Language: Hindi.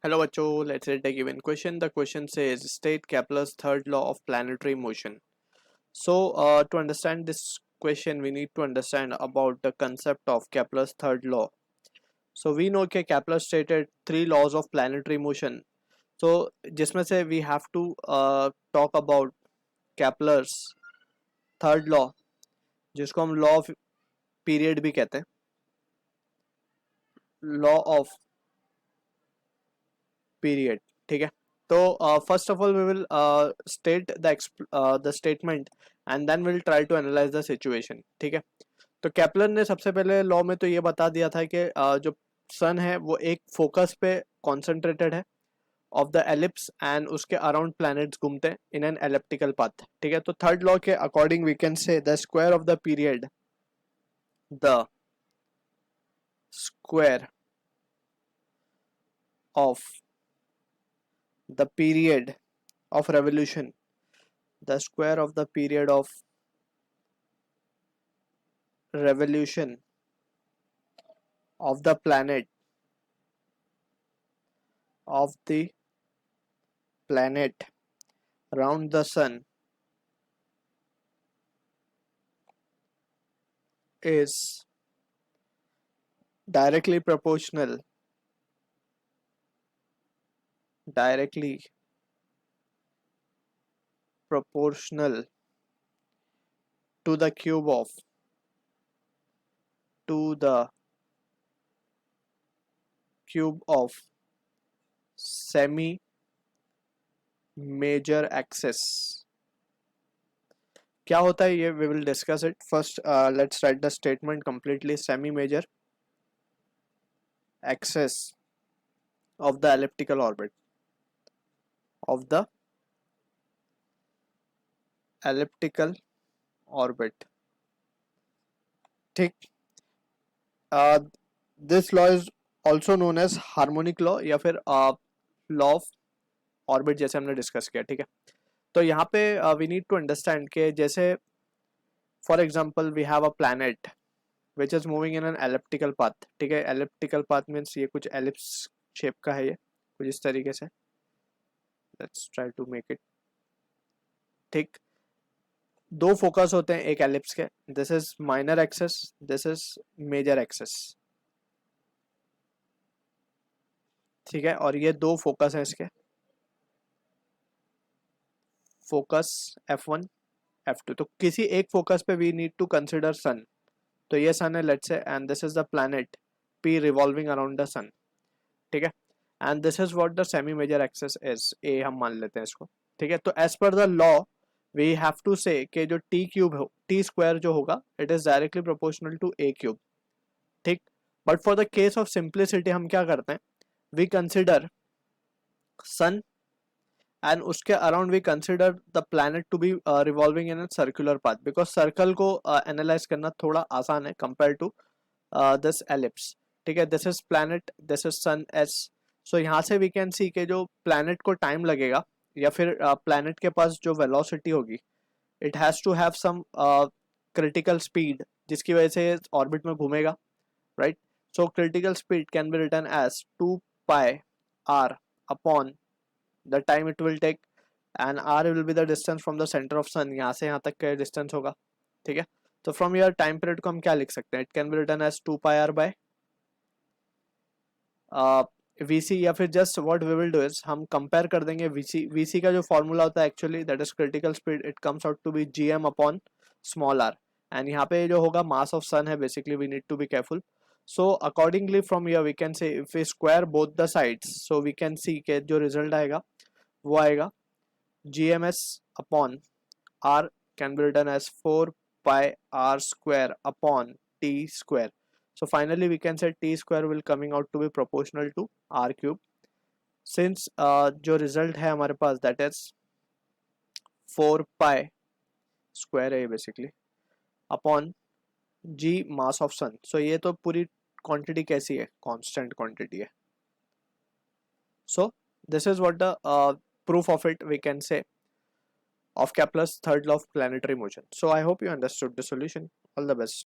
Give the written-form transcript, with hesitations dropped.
Hello बच्चों, let's read a given question. The question says state Kepler's third law of planetary motion. To understand this question, we need to understand about the concept of Kepler's third law. So we know कि Kepler stated three laws of planetary motion. So जिसमें से we have to talk about Kepler's third law, जिसको हम law of period भी कहते हैं, law of period. ठीक है. तो first of all we will state the statement and then will try to analyse the situation. ठीक है. तो केपलर ने सबसे पहले लॉ में तो ये बता दिया था कि जो सन है वो एक फोकस पे कॉन्सेंट्रेटेड है ऑफ द एलिप्स एंड उसके अराउंड प्लैनेट्स घूमते हैं इन एन एलिप्टिकल पाथ. ठीक है. तो थर्ड लॉ के according we can say the square of the period the square of the period of revolution, the square of the period of revolution of the planet around the sun is directly proportional to the cube of semi major axis. क्या होता है ये? We will discuss it. First let's write the statement completely. Semi major axis of the elliptical orbit of the elliptical orbit. ठीक. This law is also known as harmonic law या फिर लॉ ऑफ ऑर्बिट जैसे हमने डिस्कस किया. ठीक है. तो यहाँ पे वी नीड टू अंडरस्टैंड कि जैसे for example we have a planet which is moving in an elliptical path. ठीक है. एलिप्टिकल पाथ मीन्स ये कुछ एलिप्स शेप का है, ये कुछ इस तरीके से. Let's try to make it. ठीक. दो फोकस होते हैं एक एलिप्स के. This is minor axis, this is major axis. ठीक है. और ये दो फोकस हैं इसके, फोकस F1 F2. तो किसी एक फोकस पे we need to consider sun. तो ये सन है let's say, and this is the planet P revolving around the sun. ठीक है. And this is what the semi major axis is, a हम मान लेते हैं इसको. ठीक है. तो as per the law we have to say कि जो टी क्यूब हो, टी स्क्वायर जो होगा, it is directly proportional to a cube. ठीक. But for the case of simplicity हम क्या करते हैं, वी कंसिडर सन एंड उसके अराउंड we consider the planet to be revolving in a circular path, because circle को एनालाइज करना थोड़ा आसान है कंपेयर टू दिस एलिप्स. ठीक है. This is planet, this is sun S. So यहाँ से वी कैन सी कि जो प्लैनेट को टाइम लगेगा या फिर प्लैनेट के पास जो वेलोसिटी होगी, it has to have some critical speed जिसकी वजह से ऑर्बिट में घूमेगा. Right. So critical speed can be written as 2 pi r upon the time it will take, and r will be the distance from the center of sun. यहाँ से यहाँ तक का डिस्टेंस होगा. ठीक है. तो फ्रॉम योर टाइम पीरियड को हम क्या लिख सकते हैं, it can be written as 2 pi r by vc, या फिर just what we will do is हम कंपेयर कर देंगे vc का जो फॉर्मूला होता है actually that is critical speed, it comes out to be gm upon small r. And यहाँ पे जो होगा मास ऑफ सन है, basically we need to be careful. So accordingly from here we can say if we square both the sides, so we can see के जो रिजल्ट आएगा वो आएगा gms upon r can be written as 4 pi r square upon t square. So finally we can say t square will coming out to be proportional to r cube. Since जो result है हमारे पास that is 4 pi square है basically upon g mass of sun. So ये तो पूरी quantity कैसी है, constant quantity है. So this is what the proof of it we can say of Kepler's third law of planetary motion. So I hope you understood the solution. All the best.